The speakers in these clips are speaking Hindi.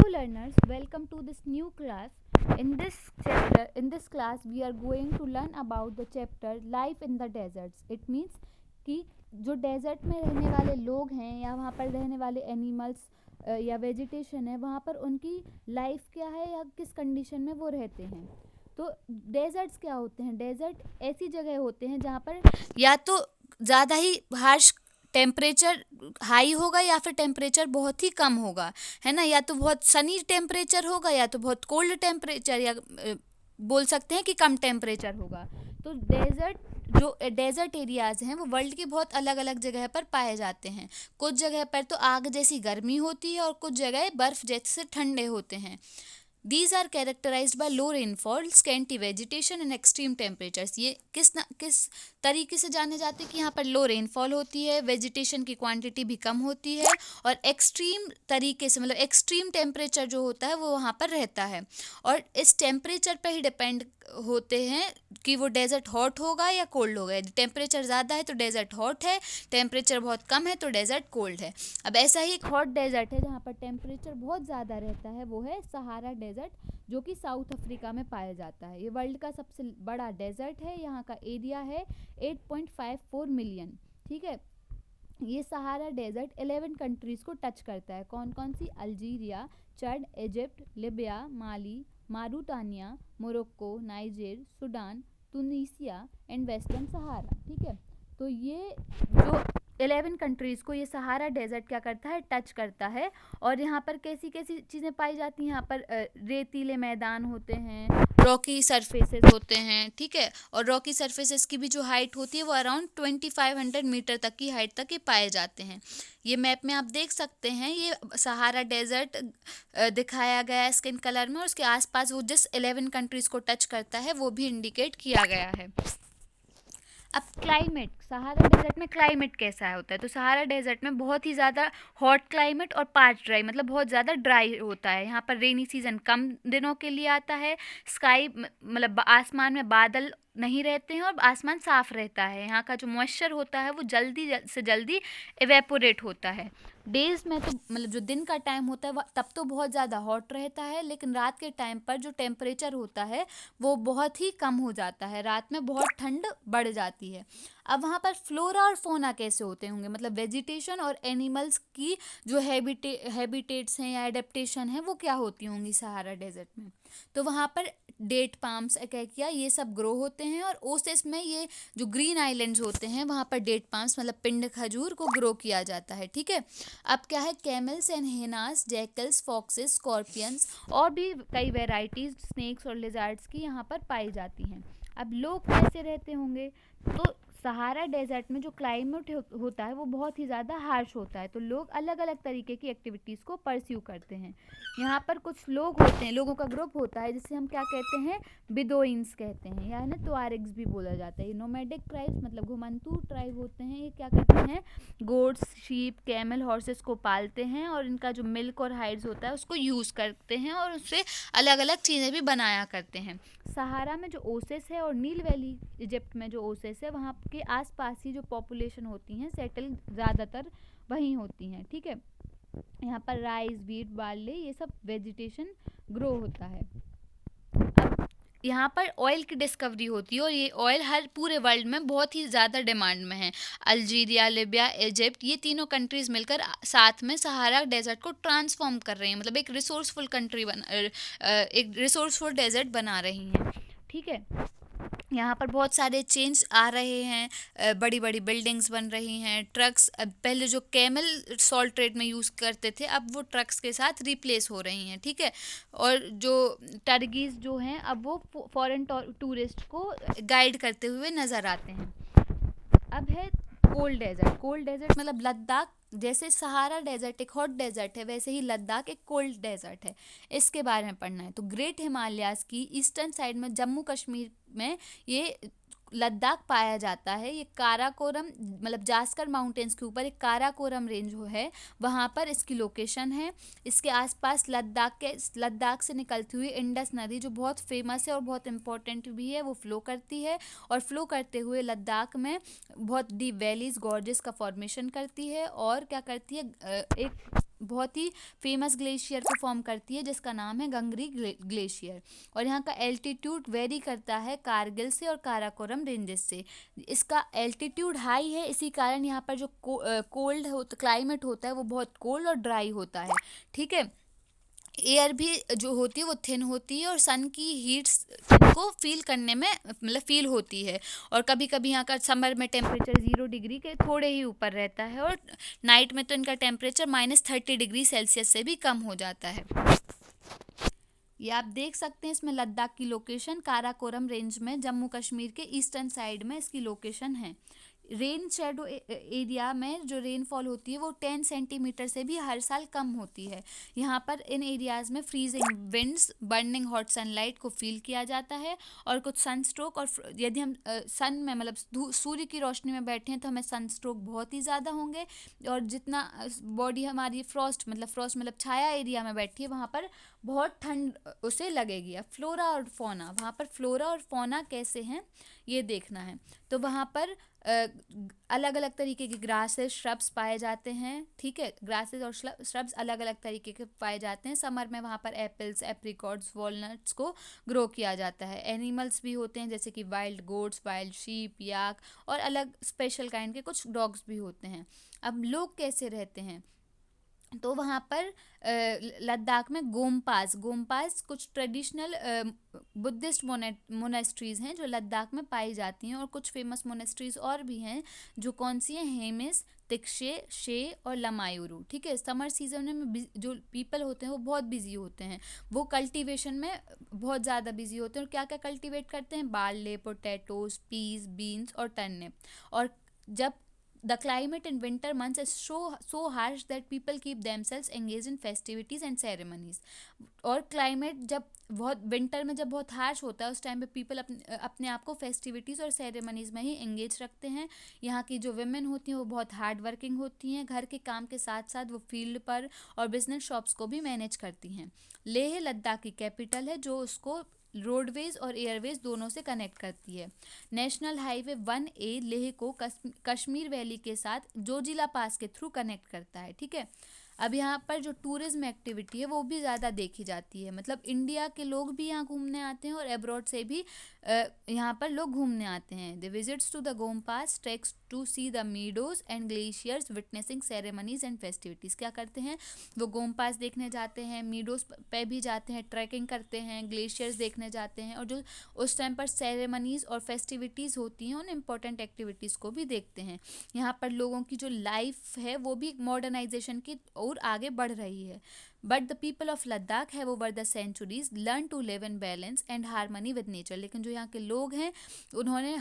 learners, welcome to this new class. In this class, we are going to learn about the chapter Life in the Deserts. It means कि जो डेजर्ट में रहने वाले लोग हैं या वहाँ पर रहने वाले एनिमल्स या वेजिटेशन है, वहाँ पर उनकी लाइफ क्या है या किस कंडीशन में वो रहते हैं। तो डेजर्ट्स क्या होते हैं? डेजर्ट ऐसी जगह होते हैं जहाँ पर या तो ज़्यादा ही हार्श टेम्परेचर हाई होगा या फिर टेम्परेचर बहुत ही कम होगा, है ना। या तो बहुत सनी टेम्परेचर होगा या तो बहुत कोल्ड टेम्परेचर, या बोल सकते हैं कि कम टेम्परेचर होगा। तो डेजर्ट एरियाज़ हैं वो वर्ल्ड की बहुत अलग अलग जगह पर पाए जाते हैं। कुछ जगह पर तो आग जैसी गर्मी होती है और कुछ जगह बर्फ़ जैसे ठंडे होते हैं। These are characterized by low rainfall, scanty vegetation and extreme temperatures. ये किस तरीके से जाने जाते हैं कि यहाँ पर लो रेनफॉल होती है, वेजिटेशन की क्वांटिटी भी कम होती है और एक्सट्रीम तरीके से मतलब एक्सट्रीम टेम्परेचर जो होता है वो वहाँ पर रहता है। और इस टेम्परेचर पे ही डिपेंड होते हैं कि वो डेजर्ट हॉट होगा या कोल्ड होगा। यदि टेम्परेचर ज़्यादा है तो डेजर्ट हॉट है, टेम्परेचर बहुत कम है तो डेजर्ट कोल्ड है। अब ऐसा ही एक हॉट डेजर्ट है जहाँ पर टेम्परेचर बहुत ज़्यादा रहता है, वो है सहारा डेजर्ट, जो कि साउथ अफ्रीका में पाया जाता है। ये वर्ल्ड का सबसे बड़ा डेजर्ट है। यहाँ का एरिया है 8.54 मिलियन। ठीक है। ये सहारा डेजर्ट 11 कंट्रीज़ को टच करता है। कौन कौन सी? Algeria, Chad, Egypt, Libya, Mali, Mauritania, Morocco, Niger, Sudan, Tunisia and western Sahara. ठीक है। तो ये जो 11 कंट्रीज़ को ये सहारा डेजर्ट क्या करता है? टच करता है। और यहाँ पर कैसी कैसी चीज़ें पाई जाती हैं? यहाँ पर रेतीले मैदान होते हैं, रॉकी सरफेसेस होते हैं। ठीक है। और रॉकी सरफेसेस की भी जो हाइट होती है वो अराउंड 2500 मीटर तक की हाइट तक ये पाए जाते हैं। ये मैप में आप देख सकते हैं, ये सहारा डेजर्ट दिखाया गया है स्किन कलर में, और उसके आसपास वो जिस 11 कंट्रीज़ को टच करता है वो भी इंडिकेट किया गया है। अब क्लाइमेट, सहारा डेजर्ट में क्लाइमेट कैसा होता है? तो सहारा डेजर्ट में बहुत ही ज़्यादा हॉट क्लाइमेट और पार्च ड्राई, मतलब बहुत ज़्यादा ड्राई होता है। यहाँ पर रेनी सीजन कम दिनों के लिए आता है। स्काई मतलब आसमान में बादल नहीं रहते हैं और आसमान साफ रहता है। यहाँ का जो मॉइस्चर होता है वो जल्दी से जल्दी इवेपोरेट होता है। डेज में तो मतलब जो दिन का टाइम होता है तब तो बहुत ज़्यादा हॉट रहता है, लेकिन रात के टाइम पर जो टेम्परेचर होता है वो बहुत ही कम हो जाता है। रात में बहुत ठंड बढ़ जाती है। अब वहाँ पर फ्लोरा और फोना कैसे होते होंगे, मतलब वेजिटेशन और एनिमल्स की जो हैबिटेट्स हैं या एडेप्टेशन है वो क्या होती होंगी सहारा डेजर्ट में? तो वहाँ पर डेट पाम्स, अकेकिया, ये सब ग्रो होते हैं। और ओसेस में ये जो ग्रीन आइलैंड्स होते हैं वहाँ पर डेट पाम्स मतलब पिंड खजूर को ग्रो किया जाता है। ठीक है। अब क्या है? Camels and hyenas, jackals, foxes, scorpions और भी कई वेराइटीज स्नेक्स और लिजार्ड्स की यहाँ पर पाई जाती हैं। अब लोग कैसे रहते होंगे? तो सहारा डेजर्ट में जो क्लाइमेट होता है वो बहुत ही ज़्यादा हार्श होता है, तो लोग अलग अलग तरीके की एक्टिविटीज़ को परस्यू करते हैं। यहाँ पर कुछ लोग होते हैं, लोगों का ग्रुप होता है जिसे हम क्या कहते हैं? बिदोइंस कहते हैं, या ना तुआरेग्स भी बोला जाता है। ये नोमैडिक ट्राइब्स मतलब घुमंतू ट्राइब होते हैं। ये क्या करते हैं? गोट्स, शीप, कैमल, हॉर्सेस को पालते हैं और इनका जो मिल्क और हाइड्स होता है उसको यूज़ करते हैं और उससे अलग अलग चीज़ें भी बनाया करते हैं। सहारा में जो ओसेस है और नील वैली इजिप्ट में जो ओसेस है वहाँ के आसपास ही जो पॉपुलेशन होती हैं सेटल ज़्यादातर वहीं होती हैं। ठीक है। यहाँ पर राइस, वीट, बार्ले ये सब वेजिटेशन ग्रो होता है। अब यहाँ पर ऑयल की डिस्कवरी होती है और ये ऑयल हर पूरे वर्ल्ड में बहुत ही ज़्यादा डिमांड में है। अल्जीरिया, लीबिया, इजिप्ट ये तीनों कंट्रीज़ मिलकर साथ में सहारा डेजर्ट को ट्रांसफॉर्म कर रही हैं, मतलब एक रिसोर्सफुल डेजर्ट बना रही हैं। ठीक है। यहाँ पर बहुत सारे चेंज आ रहे हैं, बड़ी बड़ी बिल्डिंग्स बन रही हैं, ट्रक्स पहले जो कैमल सॉल्ट ट्रेड में यूज़ करते थे अब वो ट्रक्स के साथ रिप्लेस हो रही हैं। ठीक है। और जो टर्गीज़ जो हैं अब वो फॉरेन टूरिस्ट को गाइड करते हुए नज़र आते हैं। अब है कोल्ड डेजर्ट। कोल्ड डेजर्ट मतलब लद्दाख, जैसे सहारा डेजर्ट एक हॉट डेजर्ट है वैसे ही लद्दाख एक कोल्ड डेजर्ट है। इसके बारे में पढ़ना है। तो ग्रेट हिमालयाज़ की ईस्टर्न साइड में जम्मू कश्मीर में ये लद्दाख पाया जाता है। ये काराकोरम मतलब जास्कर माउंटेन्स के ऊपर एक काराकोरम रेंज है, वहाँ पर इसकी लोकेशन है। इसके आसपास लद्दाख से निकलती हुई इंडस नदी जो बहुत फेमस है और बहुत इम्पोर्टेंट भी है वो फ़्लो करती है, और फ्लो करते हुए लद्दाख में बहुत डीप वैलीज गॉर्जेस का फॉर्मेशन करती है और क्या करती है? एक बहुत ही फेमस ग्लेशियर को फॉर्म करती है जिसका नाम है गंगरी ग्लेशियर। और यहाँ का एल्टीट्यूड वेरी करता है कारगिल से और काराकोरम रेंजेस से। इसका एल्टीट्यूड हाई है, इसी कारण यहाँ पर जो कोल्ड क्लाइमेट होता है वो बहुत कोल्ड और ड्राई होता है। ठीक है, एयर भी जो होती है वो थिन होती है और सन की हीट्स को फील करने में मतलब फील होती है। और कभी कभी यहाँ का समर में टेम्परेचर 0 डिग्री के थोड़े ही ऊपर रहता है और नाइट में तो इनका टेम्परेचर -30 डिग्री सेल्सियस से भी कम हो जाता है। ये आप देख सकते हैं इसमें लद्दाख की लोकेशन काराकोरम रेंज में जम्मू कश्मीर के ईस्टर्न साइड में इसकी लोकेशन है। रेन शेडो एरिया में जो रेनफॉल होती है वो 10 सेंटीमीटर से भी हर साल कम होती है। यहाँ पर इन एरियाज़ में freezing winds, burning hot sunlight को फील किया जाता है और कुछ सनस्ट्रोक, और यदि हम सन में मतलब सूर्य की रोशनी में बैठे हैं तो हमें सनस्ट्रोक बहुत ही ज़्यादा होंगे। और जितना बॉडी हमारी फ्रॉस्ट मतलब छाया एरिया में बैठी है वहाँ पर बहुत ठंड उसे लगेगी। अब फ्लोरा और फोना, वहाँ पर फ्लोरा और फोना कैसे हैं ये देखना है। तो वहाँ पर अलग अलग तरीके के ग्रासेस, श्रब्स पाए जाते हैं। ठीक है, ग्रासेस और श्रब्स अलग अलग तरीके के पाए जाते हैं। समर में वहाँ पर एप्पल्स, एप्रिकॉट्स, वॉलनट्स को ग्रो किया जाता है। एनिमल्स भी होते हैं जैसे कि वाइल्ड गोट्स, वाइल्ड शीप, याक और अलग स्पेशल काइंड के कुछ डॉग्स भी होते हैं। अब लोग कैसे रहते हैं, तो वहाँ पर लद्दाख में गोमपास कुछ ट्रेडिशनल बुद्धिस्ट मोनेस्ट्रीज़ हैं जो लद्दाख में पाई जाती हैं। और कुछ फेमस मोनेस्ट्रीज़ और भी हैं जो कौन सी हैं, हेमिस, तिक्शे, शे और लमायूरू। ठीक है, समर सीजन में जो पीपल होते हैं वो बहुत बिजी होते हैं, वो कल्टीवेशन में बहुत ज़्यादा बिजी होते हैं। और क्या क्या कल्टीवेट करते हैं, बार्ले, पोटैटोज, पीस, बीन्स और टर्निप। और जब the climate in winter months is so harsh that people keep themselves engaged in festivities and ceremonies। और क्लाइमेट जब बहुत विंटर में जब बहुत हार्श होता है उस टाइम पे पीपल अपने आप को फेस्टिविटीज़ और सेरेमनीज़ में ही एंगेज रखते हैं। यहाँ की जो वेमेन होती हैं वो बहुत हार्ड वर्किंग होती हैं, घर के काम के साथ साथ वो फील्ड पर और बिजनेस शॉप्स को भी मैनेज करती हैं। लेह लद्दाख की कैपिटल है जो उसको रोडवेज और एयरवेज दोनों से कनेक्ट करती है। नेशनल हाईवे 1A लेह को कश्मीर वैली के साथ जोजिला पास के थ्रू कनेक्ट करता है। ठीक है, अब यहाँ पर जो टूरिज्म एक्टिविटी है वो भी ज़्यादा देखी जाती है। मतलब इंडिया के लोग भी यहाँ घूमने आते हैं और अब्रॉड से भी यहाँ पर लोग घूमने आते हैं। The visits to the gompas treks to see the meadows and glaciers witnessing ceremonies and festivities. क्या करते हैं, वो गोमपास देखने जाते हैं, मीडोज पे भी जाते हैं, ट्रैकिंग करते हैं, ग्लेशियर्स देखने जाते हैं और जो उस टाइम पर सेरेमनीज़ और फेस्टिविटीज़ होती हैं उन इम्पोर्टेंट एक्टिविटीज़ को भी देखते हैं। यहाँ पर लोगों की जो लाइफ है वो भी मॉडर्नाइजेशन की ओर आगे बढ़ रही है। But the people of Ladakh have over the centuries learn to live in balance and harmony with nature. लेकिन जो यहाँ के लोग हैं उन्होंने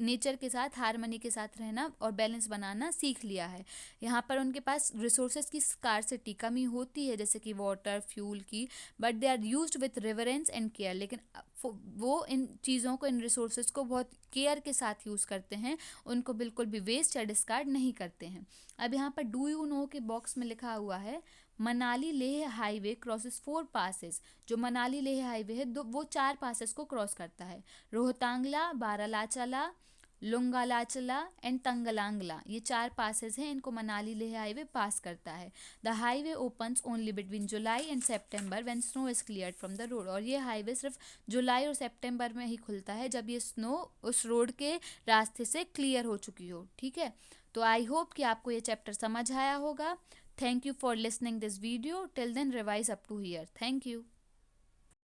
नेचर के साथ हारमनी के साथ रहना और बैलेंस बनाना सीख लिया है। यहाँ पर उनके पास रिसोर्सेज की स्कार्सिटी कमी होती है जैसे कि वाटर, फ्यूल की, but they are used with reverence and care. लेकिन वो इन चीज़ों को, इन रिसोर्सेज को बहुत केयर के साथ यूज़ करते हैं, उनको बिल्कुल भी वेस्ट या डिस्कार्ड नहीं करते हैं। अब यहाँ पर डू यू नो के बॉक्स में लिखा हुआ है Manali Leh highway crosses 4 passes. जो मनाली लेह हाईवे है वो 4 पासेस को क्रॉस करता है, रोहतांगला, बारालाचाला, लुंगालाचला एंड तंगलांगला। ये 4 पासेस हैं, इनको मनाली लेह हाईवे पास करता है। The highway opens only between July and September when snow is cleared from the road. और ये हाईवे सिर्फ जुलाई और सितंबर में ही खुलता है जब ये स्नो उस रोड के रास्ते से क्लियर हो चुकी हो। ठीक है, तो आई होप कि आपको ये चैप्टर समझ आया होगा। Thank you for listening this video. Till then, revise up to here. Thank you.